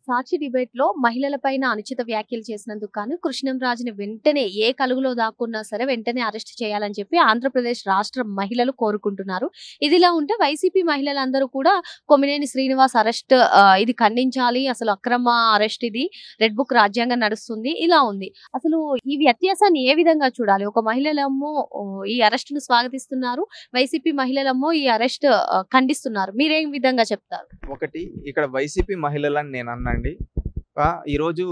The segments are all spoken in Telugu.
సాక్షి డిబేట్‌లో మహిళలపైన అనుచిత వ్యాఖ్యలు చేసినందుకు గాను కృష్ణంరాజుని వెంటనే ఏ కలుగులో దాక్కున్నా సరే వెంటనే అరెస్ట్ చేయాలని చెప్పి ఆంధ్రప్రదేశ్ రాష్ట్ర మహిళలు కోరుకుంటున్నారు. ఇదిలా ఉంటే వైసీపీ మహిళలందరూ కూడా కొమ్మినేని శ్రీనివాస్ అరెస్ట్ ఇది ఖండించాలి. అసలు అక్రమ అరెస్ట్ ఇది. రెడ్ బుక్ రాజ్యాంగం నడుస్తుంది. ఇలా ఉంది. అసలు ఈ వ్యత్యాసాన్ని ఏ విధంగా చూడాలి? ఒక మహిళలేమో ఈ అరెస్ట్‌ను స్వాగతిస్తున్నారు. వైసీపీ మహిళలేమో ఈ అరెస్ట్ ఖండిస్తున్నారు. మీరే విధంగా చెప్తారు? ఒకటి ఇక్కడ వైసీపీ మహిళలని నేను అన్నండి. ఈరోజు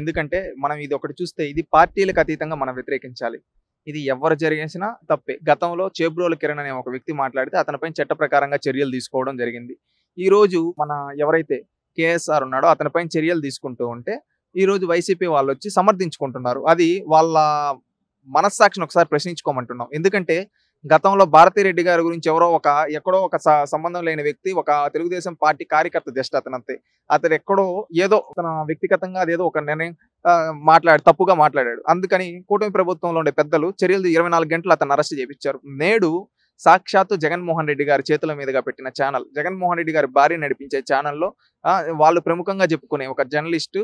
ఎందుకంటే మనం ఇది ఒకటి చూస్తే ఇది పార్టీలకు అతీతంగా మనం వ్యతిరేకించాలి. ఇది ఎవరు జరిగేసినా తప్పే. గతంలో చేబ్రోలు కిరణ్ అనే ఒక వ్యక్తి మాట్లాడితే అతనిపై చట్ట ప్రకారంగా చర్యలు తీసుకోవడం జరిగింది. ఈరోజు మన ఎవరైతే కేఎస్ఆర్ ఉన్నాడో అతనిపైన చర్యలు తీసుకుంటూ ఉంటే ఈరోజు వైసీపీ వాళ్ళు వచ్చి సమర్థించుకుంటున్నారు. అది వాళ్ళ మనస్సాక్షిని ఒకసారి ప్రశ్నించుకోమంటున్నాం. ఎందుకంటే గతంలో భారతిరెడ్డి గారి గురించి ఎక్కడో ఒక సంబంధం లేని వ్యక్తి ఒక తెలుగుదేశం పార్టీ కార్యకర్త జస్ట్ అతనంతే. అతను ఎక్కడో ఏదో తన వ్యక్తిగతంగా అదేదో ఒక నిర్ణయం తప్పుగా మాట్లాడాడు. అందుకని కూటమి ప్రభుత్వంలో ఉండే పెద్దలు చర్యలు 24 గంటలు అతను అరెస్ట్ చేయించారు. నేడు సాక్షాత్తు జగన్మోహన్ రెడ్డి గారి చేతుల మీదుగా పెట్టిన ఛానల్, జగన్మోహన్ రెడ్డి గారి భార్య నడిపించే ఛానల్లో వాళ్ళు ప్రముఖంగా చెప్పుకునే ఒక జర్నలిస్టు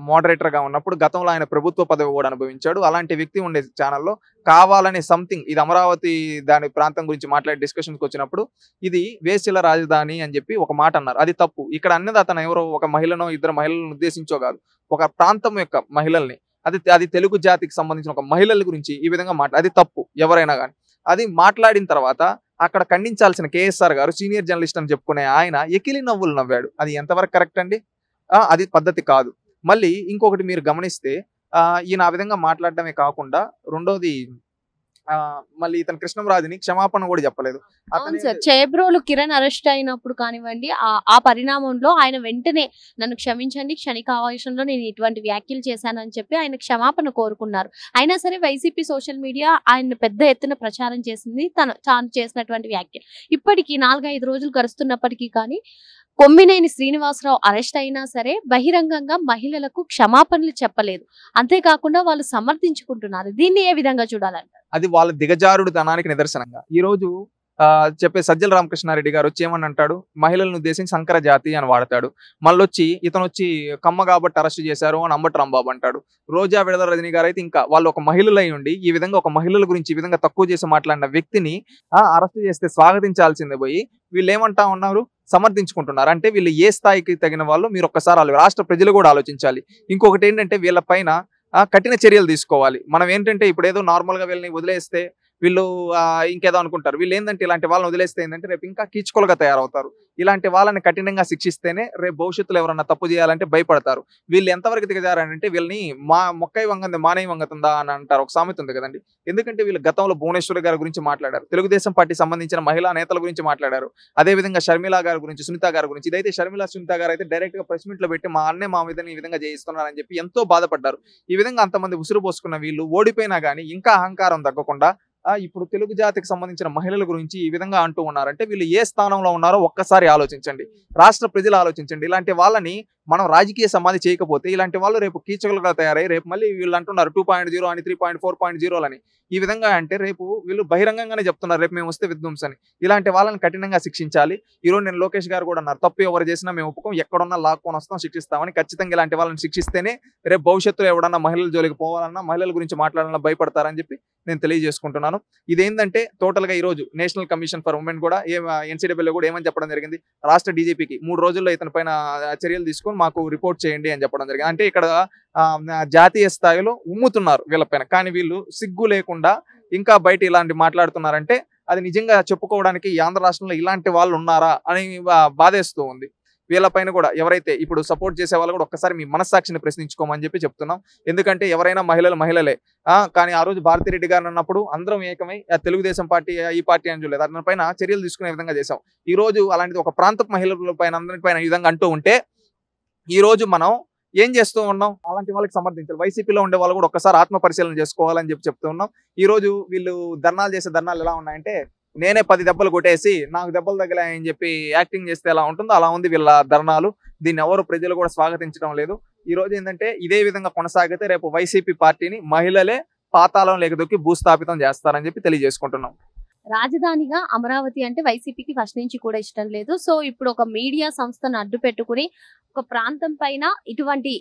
మోడరేటర్ గా ఉన్నప్పుడు గతంలో ఆయన ప్రభుత్వ పదవి కూడా అనుభవించాడు. అలాంటి వ్యక్తి ఉండే ఛానల్లో కావాలనే సంథింగ్ ఇది అమరావతి దాని ప్రాంతం గురించి మాట్లాడే డిస్కషన్కి వచ్చినప్పుడు ఇది వేశ్యల రాజధాని అని చెప్పి ఒక మాట అన్నారు. అది తప్పు. ఇక్కడ అన్నది అతను ఎవరో ఒక మహిళనో ఇద్దరు మహిళలను ఉద్దేశించో కాదు, ఒక ప్రాంతం యొక్క మహిళల్ని, అది తెలుగు జాతికి సంబంధించిన ఒక మహిళల గురించి ఈ విధంగా అది తప్పు. ఎవరైనా కానీ అది మాట్లాడిన తర్వాత అక్కడ ఖండించాల్సిన కేఎస్ఆర్ గారు సీనియర్ జర్నలిస్ట్ అని చెప్పుకునే ఆయన ఎకిలి నవ్వులు నవ్వాడు. అది ఎంతవరకు కరెక్ట్ అండి? అది పద్ధతి కాదు. మళ్ళీ ఇంకొకటి మీరు గమనిస్తే ఈయన ఆ విధంగా మాట్లాడటమే కాకుండా రెండోది మళ్ళీ ఇతను కృష్ణంరాజుని క్షమాపణ కూడా చెప్పలేదు. అవును సార్, చేబ్రోలు కిరణ్ అరెస్ట్ అయినప్పుడు కానివ్వండి, ఆ పరిణామంలో ఆయన వెంటనే నన్ను క్షమించండి, క్షణిక ఆవేశంలో నేను ఇటువంటి వ్యాఖ్యలు చేశానని చెప్పి ఆయన క్షమాపణ కోరుకున్నారు. అయినా సరే వైసీపీ సోషల్ మీడియా ఆయన పెద్ద ఎత్తున ప్రచారం చేసింది తాను చేసినటువంటి వ్యాఖ్యలు. ఇప్పటికీ 4-5 రోజులు గడుస్తున్నప్పటికీ కానీ కొమ్మినేని శ్రీనివాసరావు అరెస్ట్ అయినా సరే బహిరంగంగా మహిళలకు క్షమాపణలు చెప్పలేదు. అంతేకాకుండా వాళ్ళు సమర్థించుకుంటున్నారు. దీన్ని ఏ విధంగా చూడాలంటారు? అది వాళ్ళ దిగజారుడు ధనానికి నిదర్శనంగా ఈ రోజు చెప్పే సజ్జల రామకృష్ణారెడ్డి గారు వచ్చి ఏమని అంటాడు, మహిళలను ఉద్దేశించి సంకర జాతి అని వాడతాడు. మళ్ళొచ్చి ఇతను వచ్చి కమ్మ కాబట్టి అరెస్ట్ చేశారు అని అంబటి రాంబాబు అంటాడు. రోజా విడదల రజనీ గారు అయితే ఇంకా వాళ్ళు ఒక మహిళలై ఉండి ఈ విధంగా ఒక మహిళల గురించి ఈ విధంగా తక్కువ చేసి మాట్లాడిన వ్యక్తిని అరెస్ట్ చేస్తే స్వాగతించాల్సిందే పోయి వీళ్ళు ఏమంటా ఉన్నారు, సమర్థించుకుంటున్నారు. అంటే వీళ్ళు ఏ స్థాయికి తగిన వాళ్ళు మీరు ఒక్కసారి రాష్ట్ర ప్రజలు కూడా ఆలోచించాలి. ఇంకొకటి ఏంటంటే వీళ్ళ పైన కఠిన చర్యలు తీసుకోవాలి. మనం ఏంటంటే ఇప్పుడు ఏదో నార్మల్ గా వీళ్ళని వదిలేస్తే వీళ్ళు ఇంకేదో అనుకుంటారు. వీళ్ళు ఏంటంటే ఇలాంటి వాళ్ళని వదిలేస్తే ఏంటంటే రేపు ఇంకా కీచుకోలుగా తయారవుతారు. ఇలాంటి వాళ్ళని కఠినంగా శిక్షిస్తేనే రేపు భవిష్యత్తులో ఎవరన్నా తప్పు చేయాలంటే భయపడతారు. వీళ్ళు ఎంతవరకు దిగజారంటే వీళ్ళని మొక్కై వంగంది మానై వంగతుందా అని అంటారు. ఒక సామెత ఉంది కదండి. ఎందుకంటే వీళ్ళు గతంలో భువనేశ్వరి గారి గురించి మాట్లాడారు, తెలుగుదేశం పార్టీ సంబంధించిన మహిళా నేతల గురించి మాట్లాడారు, అదేవిధంగా షర్మిల గారి గురించి, సునీత గారి గురించి. ఇదైతే షర్మిల సునీత గారు అయితే డైరెక్ట్ గా ప్రెస్ మీట్ లో పెట్టి మా అన్నే మా మీద ఈ విధంగా చేయిస్తున్నారని చెప్పి ఎంతో బాధపడ్డారు. ఈ విధంగా అంతమంది ఉసురు పోసుకున్న వీళ్ళు ఓడిపోయినా కానీ ఇంకా అహంకారం తగ్గకుండా ఇప్పుడు తెలుగు జాతికి సంబంధించిన మహిళల గురించి ఈ విధంగా అంటూ ఉన్నారంటే వీళ్ళు ఏ స్థానంలో ఉన్నారో ఒక్కసారి ఆలోచించండి. రాష్ట్ర ప్రజలు ఆలోచించండి. ఇలాంటి వాళ్ళని మనం రాజకీయ సమాధి చేయకపోతే ఇలాంటి వాళ్ళు రేపు కీచకులుగా తయారై రేపు మళ్ళీ వీళ్ళు అంటున్నారు 2.0 అని 3.4.0 అని ఈ విధంగా అంటే రేపు వీళ్ళు బహిరంగంగానే చెప్తున్నారు రేపు మేము వస్తే విధ్వంసని. ఇలాంటి వాళ్ళని కఠినంగా శిక్షించాలి. ఈరోజు నేను లోకేష్ గారు కూడా అన్నారు, తప్పు ఎవరు చేసినా మేము ఒప్పుకోం, ఎక్కడున్నా లాక్కొని వస్తాం, శిక్షిస్తామని. ఖచ్చితంగా ఇలాంటి వాళ్ళని శిక్షిస్తేనే రేపు భవిష్యత్తులో ఎవడన్నా మహిళల జోలికి పోవాలన్నా, మహిళల గురించి మాట్లాడాలన్నా భయపడతారని చెప్పి నేను తెలియజేసుకుంటున్నాను. ఇదేంటంటే టోటల్ గా ఈ రోజు నేషనల్ కమిషన్ ఫర్ ఉమెన్ కూడా ఎన్సీడబ్ల్యూ కూడా ఏమని చెప్పడం జరిగింది, రాష్ట్ర డీజీపీకి 3 రోజుల్లో ఇతని పైన చర్యలు తీసుకొని మాకు రిపోర్ట్ చేయండి అని చెప్పడం జరిగింది. అంటే ఇక్కడ జాతీయ స్థాయిలో ఉమ్ముతున్నారు వీళ్ళపైన, కానీ వీళ్ళు సిగ్గు లేకుండా ఇంకా బయట ఇలాంటి మాట్లాడుతున్నారంటే అది నిజంగా చెప్పుకోవడానికి ఆంధ్ర రాష్ట్రంలో ఇలాంటి వాళ్ళు ఉన్నారా అని బాధేస్తూ ఉంది. వీళ్ళపైన కూడా ఎవరైతే ఇప్పుడు సపోర్ట్ చేసే వాళ్ళు కూడా ఒక్కసారి మీ మనస్సాక్షిని ప్రశ్నించుకోమని చెప్పి చెప్తున్నాం. ఎందుకంటే ఎవరైనా మహిళలే. కానీ ఆ రోజు భారతిరెడ్డి గారు అన్నప్పుడు అందరం ఏకమై తెలుగుదేశం పార్టీ ఈ పార్టీ అని చూడలేదు, దాని పైన చర్యలు తీసుకునే విధంగా చేశాం. ఈ రోజు అలాంటిది ఒక ప్రాంతపు మహిళల పైన అందరిపైన ఈ విధంగా అంటూ ఉంటే ఈ రోజు మనం ఏం చేస్తూ ఉన్నాం? అలాంటి వాళ్ళకి సమర్థించాలి. వైసీపీలో ఉండే వాళ్ళు కూడా ఒక్కసారి ఆత్మ పరిశీలన చేసుకోవాలని చెప్పి చెప్తూ ఉన్నాం. ఈ రోజు వీళ్ళు ధర్నాలు చేసే ధర్నాలు ఎలా ఉన్నాయంటే నేనే 10 దెబ్బలు కొట్టేసి నాకు దెబ్బలు తగిలాయని చెప్పి యాక్టింగ్ చేస్తే ఎలా ఉంటుందో అలా ఉంది వీళ్ళ ధర్నాలు. దీన్ని ఎవరు ప్రజలు కూడా స్వాగతించడం లేదు. ఈ రోజు ఏంటంటే ఇదే విధంగా కొనసాగితే రేపు వైసీపీ పార్టీని మహిళలే పాతాళం లేకదొక్కి భూస్థాపితం చేస్తారని చెప్పి తెలియజేసుకుంటున్నాం. రాజధానిగా అమరావతి అంటే వైసీపీకి ఫస్ట్ నుంచి కూడా ఇష్టం లేదు. సో ఇప్పుడు ఒక మీడియా సంస్థను అడ్డు పెట్టుకుని ఒక ప్రాంతం పైన ఇటువంటి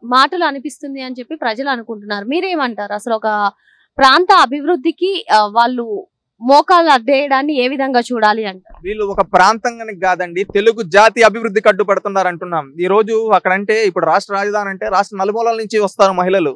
మాటలు అనిపిస్తుంది అని చెప్పి ప్రజలు అనుకుంటున్నారు. మీరేమంటారు? అసలు ఒక ప్రాంత అభివృద్ధికి వాళ్ళు మోకాలు అడ్డేయడాన్ని ఏ విధంగా చూడాలి అంటారు? వీళ్ళు ఒక ప్రాంతంగానికి కాదండి, తెలుగు జాతి అభివృద్ధికి అడ్డుపడుతున్నారు అంటున్నాం. ఈ రోజు అక్కడంటే ఇప్పుడు రాష్ట్ర రాజధాని అంటే రాష్ట్ర నలుమూలల నుంచి వస్తారు మహిళలు.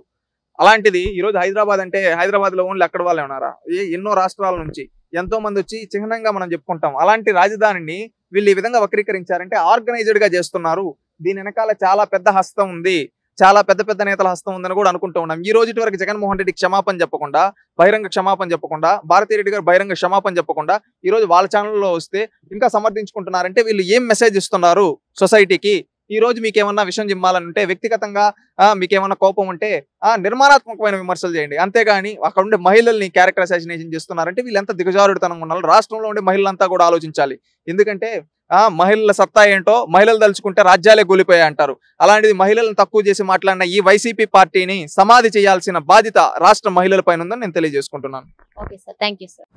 అలాంటిది ఈ రోజు హైదరాబాద్ అంటే హైదరాబాద్ లో ఓన్లీ అక్కడ వాళ్ళే ఉన్నారా? ఎన్నో రాష్ట్రాల నుంచి ఎంతో మంది వచ్చి చిహ్నంగా మనం చెప్పుకుంటాం. అలాంటి రాజధానిని వీళ్ళు ఈ విధంగా వక్రీకరించారంటే ఆర్గనైజ్డ్ గా చేస్తున్నారు. దీని వెనకాల చాలా పెద్ద హస్తం ఉంది, చాలా పెద్ద పెద్ద నేతల హస్తం ఉందని కూడా అనుకుంటూ ఉన్నాం. ఈ రోజు వరకు జగన్మోహన్ రెడ్డి క్షమాపణ చెప్పకుండా, బహిరంగ క్షమాపణ చెప్పకుండా, భారతీ రెడ్డి గారు బహిరంగ క్షమాపణ చెప్పకుండా ఈ రోజు వాళ్ళ ఛానల్లో వస్తే ఇంకా సమర్థించుకుంటున్నారంటే వీళ్ళు ఏం మెసేజ్ ఇస్తున్నారు సొసైటీకి? ఈ రోజు మీకేమన్నా విషయం చిమ్మాలంటే, వ్యక్తిగతంగా మీకేమన్నా కోపం ఉంటే నిర్మాణాత్మకమైన విమర్శలు చేయండి. అంతేగాని అక్కడ ఉండే మహిళల్ని క్యారెక్టర్ అసాసినేషన్ చేస్తున్నారంటే వీళ్ళు ఎంత దిగజారుడుతనంగా ఉన్నారు. రాష్ట్రంలో ఉండే మహిళలంతా కూడా ఆలోచించాలి. ఎందుకంటే మహిళల సత్తా ఏంటో మహిళలు తలుచుకుంటే రాజ్యాలే కూలిపోయాయి అంటారు. అలాంటిది మహిళలను తక్కువ చేసి మాట్లాడిన ఈ వైసీపీ పార్టీని సమాధి చేయాల్సిన బాధ్యత రాష్ట్ర మహిళల పైన ఉందని నేను తెలియజేసుకుంటున్నాను. Okay sir, thank you sir.